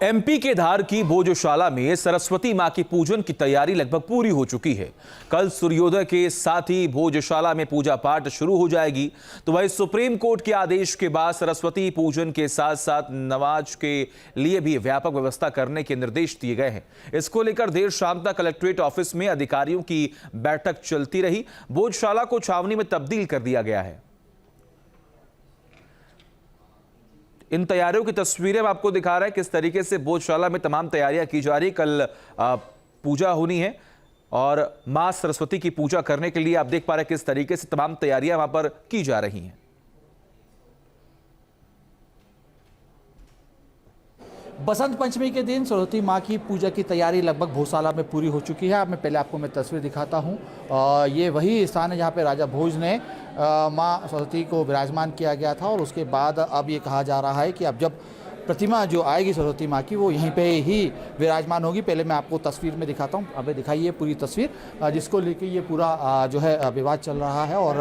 MP के धार की भोजशाला में सरस्वती मां की पूजन की तैयारी लगभग पूरी हो चुकी है। कल सूर्योदय के साथ ही भोजशाला में पूजा पाठ शुरू हो जाएगी। तो वही सुप्रीम कोर्ट के आदेश के बाद सरस्वती पूजन के साथ साथ नमाज के लिए भी व्यापक व्यवस्था करने के निर्देश दिए गए हैं। इसको लेकर देर शाम तक कलेक्ट्रेट ऑफिस में अधिकारियों की बैठक चलती रही। भोजशाला को छावनी में तब्दील कर दिया गया है। इन तैयारियों की तस्वीरें हम आपको दिखा रहे हैं किस तरीके से भोजशाला में तमाम तैयारियां की जा रही। कल पूजा होनी है और मां सरस्वती की पूजा करने के लिए आप देख पा रहे हैं किस तरीके से तमाम तैयारियां वहां पर की जा रही हैं। बसंत पंचमी के दिन सरस्वती माँ की पूजा की तैयारी लगभग भोजशाला में पूरी हो चुकी है। अब मैं पहले आपको तस्वीर दिखाता हूँ। ये वही स्थान है जहाँ पे राजा भोज ने माँ सरस्वती को विराजमान किया गया था और उसके बाद अब ये कहा जा रहा है कि अब जब प्रतिमा जो आएगी सरस्वती माँ की वो यहीं पे ही विराजमान होगी। पहले मैं आपको तस्वीर में दिखाता हूँ। अबे दिखाइए पूरी तस्वीर जिसको लेके ये पूरा जो है विवाद चल रहा है और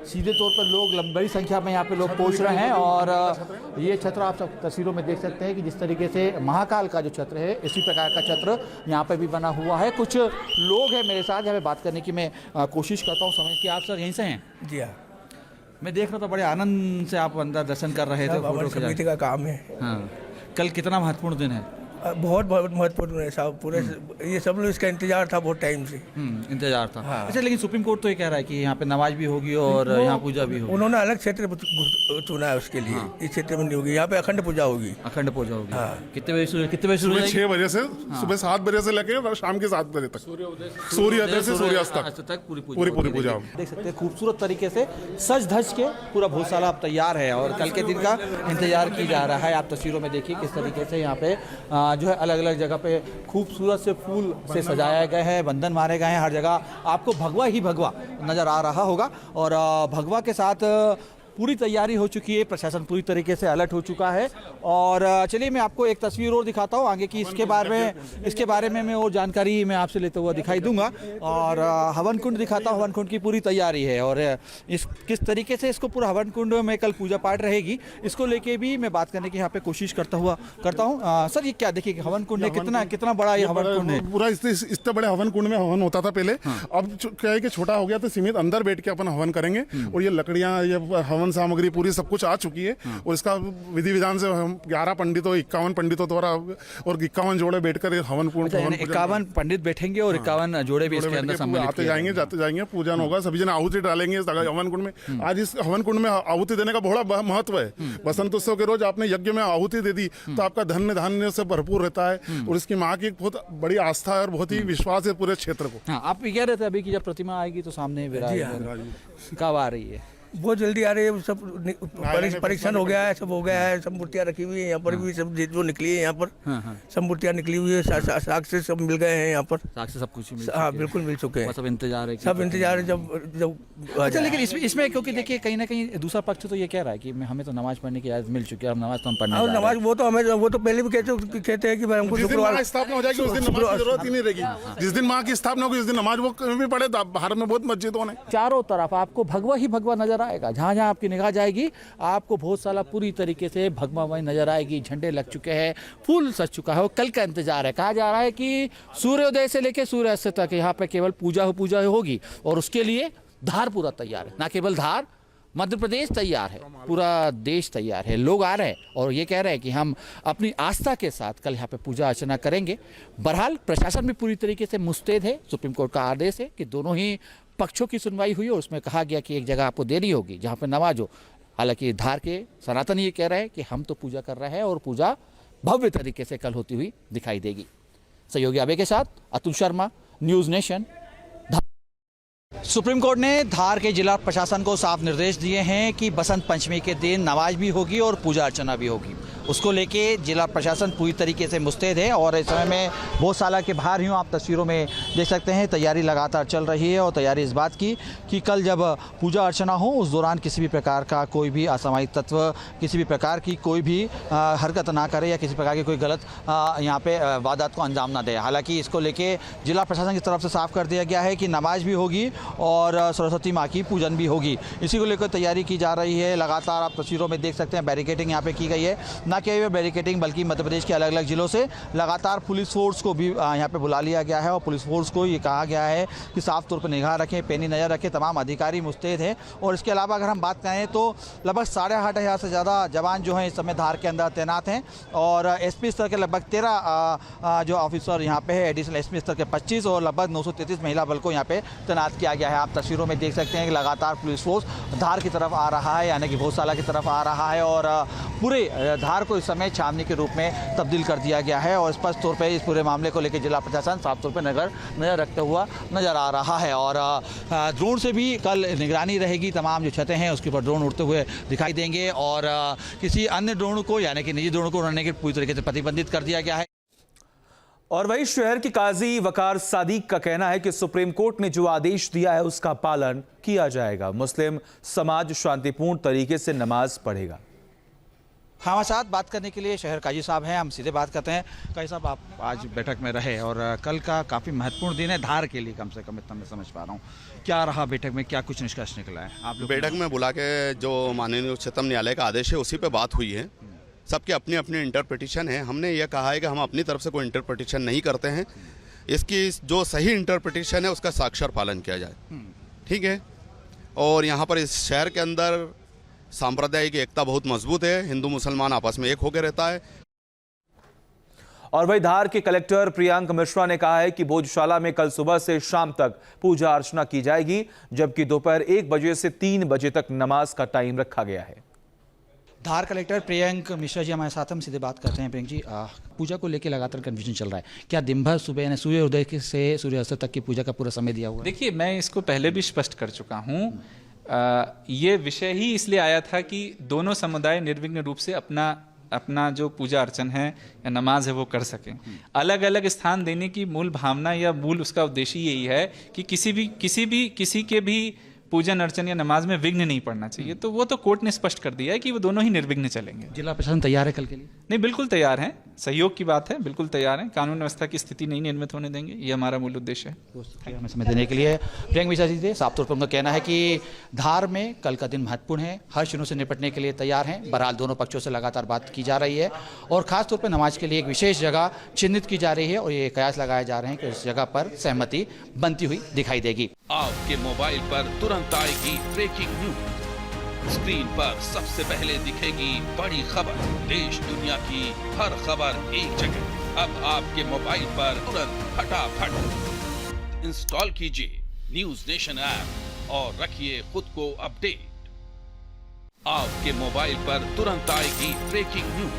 सीधे तौर पर लोग बड़ी संख्या में यहाँ पे लोग पहुँच रहे हैं। और ये छत्र आप सब तस्वीरों में देख सकते हैं कि जिस तरीके से महाकाल का जो छत्र है इसी प्रकार का छत्र यहाँ पर भी बना हुआ है। कुछ लोग हैं मेरे साथ, यहाँ पे बात करने की मैं कोशिश करता हूँ। समझ कि आप सर यहीं से हैं? जी हाँ, मैं देख रहा था बड़े आनंद से आप अंदर दर्शन कर रहे थे। फोटो समिति का काम है। हाँ, कल कितना महत्वपूर्ण दिन है? बहुत बहुत महत्वपूर्ण है साहब। पूरे ये सब लोग इसका इंतजार था बहुत टाइम से। इंतजार था। हाँ। अच्छा, लेकिन सुप्रीम कोर्ट तो ये कह रहा है कि यहाँ पे नमाज भी होगी और यहाँ पूजा भी होगी। उन्होंने अलग क्षेत्र चुना है उसके लिए। इस क्षेत्र में नहीं होगी, यहाँ पे अखंड पूजा होगी। अखंड पूजा होगी। हाँ। कितने बजे शुरू? 6 बजे से सुबह 7 बजे से लेकर शाम के 7 बजे तक, सूर्योदय से सूर्यास्त तक पूरी पूजा। देख सकते हैं खूबसूरत तरीके से सज धज के पूरा भोजशाला अब तैयार है और कल के दिन का इंतजार की जा रहा है। आप तस्वीरों में देखिए किस तरीके से यहाँ पे जो है अलग अलग जगह पे खूबसूरत से फूल से सजाया गया है, बंधन मारे गए हैं। हर जगह आपको भगवा ही भगवा नजर आ रहा होगा और भगवा के साथ पूरी तैयारी हो चुकी है। प्रशासन पूरी तरीके से अलर्ट हो चुका है। और चलिए मैं आपको एक तस्वीर और दिखाता हूँ आगे की। इसके बारे में मैं और जानकारी मैं आपसे लेते हुआ दिखाई दूंगा। और हवन कुंड दिखाता हूँ। हवन कुंड की पूरी तैयारी है और इस किस तरीके से इसको पूरा हवन कुंड में कल पूजा पाठ रहेगी इसको लेके भी मैं बात करने की यहाँ पे कोशिश करता हूँ। सर ये क्या देखिए हवन कुंड है, कितना बड़ा ये हवन कुंड है? पूरा इतने बड़े हवन कुंड में हवन होता था पहले। अब क्या है कि छोटा हो गया तो सीमित अंदर बैठ के अपन हवन करेंगे। और ये लकड़ियां, ये हवन सामग्री पूरी सब कुछ आ चुकी है। और इसका विधि विधान से हम 11 पंडितों 51 पंडितों द्वारा और 51 जोड़े बैठकर हवन पूर्ण 51 पंडित बैठेंगे और 51 जोड़े भी इसके अंदर सम्मिलित आते जाएंगे जाते जाएंगे। पूजन होगा, सभी जन आहुति डालेंगे इस हवन कुंड में। आज इस हवन कुंड में आहुति देने का बड़ा महत्व है। बसंत उत्सव के रोज आपने यज्ञ में आहुति दे दी तो आपका धन्य धान्य से भरपूर रहता है। और इसकी माँ की बहुत बड़ी आस्था है और बहुत ही विश्वास है पूरे क्षेत्र को। आप कह रहे थे अभी कि जब प्रतिमा आएगी तो सामने कब आ रही है? बहुत जल्दी आ रही है। सब परीक्षण हो गया है, सब हो गया है। सब मूर्तियाँ रखी हुई है यहाँ पर भी, सब जो निकली है यहाँ पर। सब मूर्तियाँ निकली हुई है, साक्ष्य सब मिल गए हैं यहाँ पर। साक्ष्य सब कुछ हाँ बिल्कुल मिल चुके हैं। सब इंतजार है, सब इंतजार है जब। अच्छा, लेकिन इसमें क्योंकि देखिए कहीं ना कहीं दूसरा पक्ष तो ये कह रहा है कि हमें तो नमाज पढ़ने की इजाजत मिल चुकी है, अब नमाज तो हम पढ़ने। और नमाज वो तो पहले भी कहते हैं कि भाई हमको शुक्रवार स्थापना हो जाएगी उस दिन नमाज की जरूरत ही नहीं रहेगी। जिस दिन माँ की स्थापना होगी उस दिन नमाज वो कहीं भी पढ़े। भारत में बहुत मस्जिदों ने चारों तरफ आपको भगवा ही भगवा नजर आएगा। जहाँ जहाँ आपकी निगाह जाएगी आपको भोजशाला पूरी तरीके से भगवामय नजर आएगी। झंडे लग चुके हैं, फूल सज चुका है और कल का इंतजार है। कहा जा रहा है कि सूर्योदय से लेकर सूर्यास्त तक यहाँ पे केवल पूजा होगी और उसके लिए धार पूरा तैयार है। ना केवल धार, मध्य प्रदेश तैयार है, पूरा देश तैयार है। लोग आ रहे हैं और ये कह रहे हैं कि हम अपनी आस्था के साथ कल यहाँ पे पूजा अर्चना करेंगे। बहरहाल प्रशासन भी पूरी तरीके से मुस्तैद है। सुप्रीम कोर्ट का आदेश है कि दोनों ही पक्षों की सुनवाई हुई और उसमें कहा गया कि एक जगह आपको देरी होगी जहाँ पे नमाज हो। हालांकि धार के सनातन ये कह रहे हैं कि हम तो पूजा कर रहे हैं और पूजा भव्य तरीके से कल होती हुई दिखाई देगी। सहयोगी आबे के साथ Atul Sharma, news nation. Supreme court ने धार के जिला प्रशासन को साफ निर्देश दिए हैं कि बसंत पंचमी के दिन नमाज भी होगी और पूजा अर्चना भी होगी। उसको लेके जिला प्रशासन पूरी तरीके से मुस्तैद है और इस समय में भोजशाला के बाहर ही आप तस्वीरों में देख सकते हैं तैयारी लगातार चल रही है। और तैयारी इस बात की कि कल जब पूजा अर्चना हो उस दौरान किसी भी प्रकार का कोई भी असामाजिक तत्व, किसी भी प्रकार की कोई भी हरकत ना करे या किसी प्रकार की कोई गलत यहाँ पे वारदात को अंजाम ना दे। हालांकि इसको लेके जिला प्रशासन की तरफ से साफ कर दिया गया है कि नमाज भी होगी और सरस्वती माँ की पूजन भी होगी। इसी को लेकर तैयारी की जा रही है। लगातार आप तस्वीरों में देख सकते हैं बैरिकेडिंग यहाँ पे की गई है। न केवल बैरिकेडिंग बल्कि मध्य प्रदेश के अलग अलग जिलों से लगातार पुलिस फोर्स को भी यहाँ पे बुला लिया गया है और पुलिस फोर्स को ये कहा गया है कि साफ तौर पर निगाह रखें, पैनी नज़र रखें। तमाम अधिकारी मुस्तैद हैं और इसके अलावा अगर हम बात करें तो लगभग 8,500 से ज़्यादा जवान जो हैं इस समय धार के अंदर तैनात हैं और एसपी स्तर के लगभग 13 जो ऑफिसर यहाँ पे है, एडिशनल एसपी स्तर के 25 और लगभग 933 महिला बल को यहाँ पे तैनात किया गया है। आप तस्वीरों में देख सकते हैं कि लगातार पुलिस फोर्स धार की तरफ आ रहा है, यानी कि भोजशाला की तरफ आ रहा है और पूरे धार को इस समय छावनी के रूप में तब्दील कर दिया गया है और स्पष्ट तौर पर इस पूरे मामले को लेकर जिला प्रशासन साफ तौर पर नज़र रखते हुआ नज़र आ रहा है। और ड्रोन से भी कल निगरानी रहेगी, तमाम जो छतें हैं उसके ऊपर ड्रोन उड़ते हुए दिखाई देंगे और किसी अन्य ड्रोन को यानी कि निजी ड्रोन को उड़ाने के पूरी तरीके से प्रतिबंधित कर दिया गया है। और वही शहर के काजी वकार सादिक का कहना है कि सुप्रीम कोर्ट ने जो आदेश दिया है उसका पालन किया जाएगा। मुस्लिम समाज शांतिपूर्ण तरीके से नमाज पढ़ेगा। हमारे साथ बात करने के लिए शहर काजी साहब हैं, हम सीधे बात करते हैं। काजी साहब, आप आज बैठक में रहे और कल का काफ़ी महत्वपूर्ण दिन है धार के लिए, कम से कम इतना मैं समझ पा रहा हूँ। क्या रहा बैठक में, क्या कुछ निष्कर्ष निकला है? आप लोग बैठक में बुला के जो माननीय उच्चतम न्यायालय का आदेश है उसी पे बात हुई है। सबके अपनी अपनी इंटरप्रिटेशन है। हमने यह कहा है कि हम अपनी तरफ से कोई इंटरप्रिटेशन नहीं करते हैं, इसकी जो सही इंटरप्रिटेशन है उसका साक्षर पालन किया जाए, ठीक है। और यहाँ पर इस शहर के अंदर सांप्रदायिक एकता बहुत मजबूत है, हिंदू मुसलमान आपस में एक होकर रहता है। और वही धार के कलेक्टर प्रियांक मिश्रा ने कहा है कि भोजशाला में कल सुबह से शाम तक पूजा अर्चना की जाएगी, जबकि दोपहर 1 बजे से 3 बजे तक नमाज का टाइम रखा गया है। धार कलेक्टर प्रियंक मिश्रा जी हमारे साथ, हम सीधे बात करते हैं। प्रियंक जी, पूजा को लेकर लगातार कन्फ्यूजन चल रहा है, क्या दिन भर सुबह यानी सूर्योदय से सूर्यास्त तक की पूजा का पूरा समय दिया हुआ है? देखिए, मैं इसको पहले भी स्पष्ट कर चुका हूँ। ये विषय ही इसलिए आया था कि दोनों समुदाय निर्विघ्न रूप से अपना जो पूजा अर्चन है या नमाज है वो कर सकें। अलग अलग स्थान देने की मूल भावना या मूल उसका उद्देश्य यही है कि किसी के भी पूजन अर्चन या नमाज में विघ्न नहीं पड़ना चाहिए। तो वो तो कोर्ट ने स्पष्ट कर दिया है कि वो दोनों ही निर्विघ्न चलेंगे। जिला प्रशासन तैयार है कल के लिए? नहीं, बिल्कुल तैयार हैं, सहयोग की बात है, बिल्कुल तैयार हैं। कानून व्यवस्था की स्थिति नहीं निर्मित होने देंगे, ये हमारा मूल उद्देश्य है। हमें समय देने के लिए प्रियंक मिश्रा जी थे। साफ तौर पर उनका कहना है कि धार में कल का दिन महत्वपूर्ण है, हर चुनौती से निपटने के लिए तैयार हैं। बहरहाल दोनों पक्षों से लगातार बात की जा रही है और खासतौर पर नमाज के लिए एक विशेष जगह चिन्हित की जा रही है और ये कयास लगाए जा रहे हैं कि उस जगह पर सहमति बनती हुई दिखाई देगी। आपके मोबाइल पर तुरंत आएगी ब्रेकिंग न्यूज, स्क्रीन पर सबसे पहले दिखेगी बड़ी खबर, देश दुनिया की हर खबर एक जगह। अब आपके मोबाइल पर तुरंत फटाफट इंस्टॉल कीजिए न्यूज नेशन ऐप और रखिए खुद को अपडेट। आपके मोबाइल पर तुरंत आएगी ब्रेकिंग न्यूज,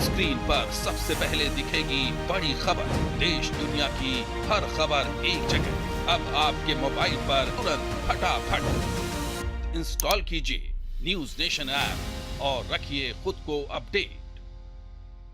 स्क्रीन पर सबसे पहले दिखेगी बड़ी खबर, देश दुनिया की हर खबर एक जगह। अब आपके मोबाइल पर तुरंत फटाफट इंस्टॉल कीजिए न्यूज नेशन ऐप और रखिए खुद को अपडेट।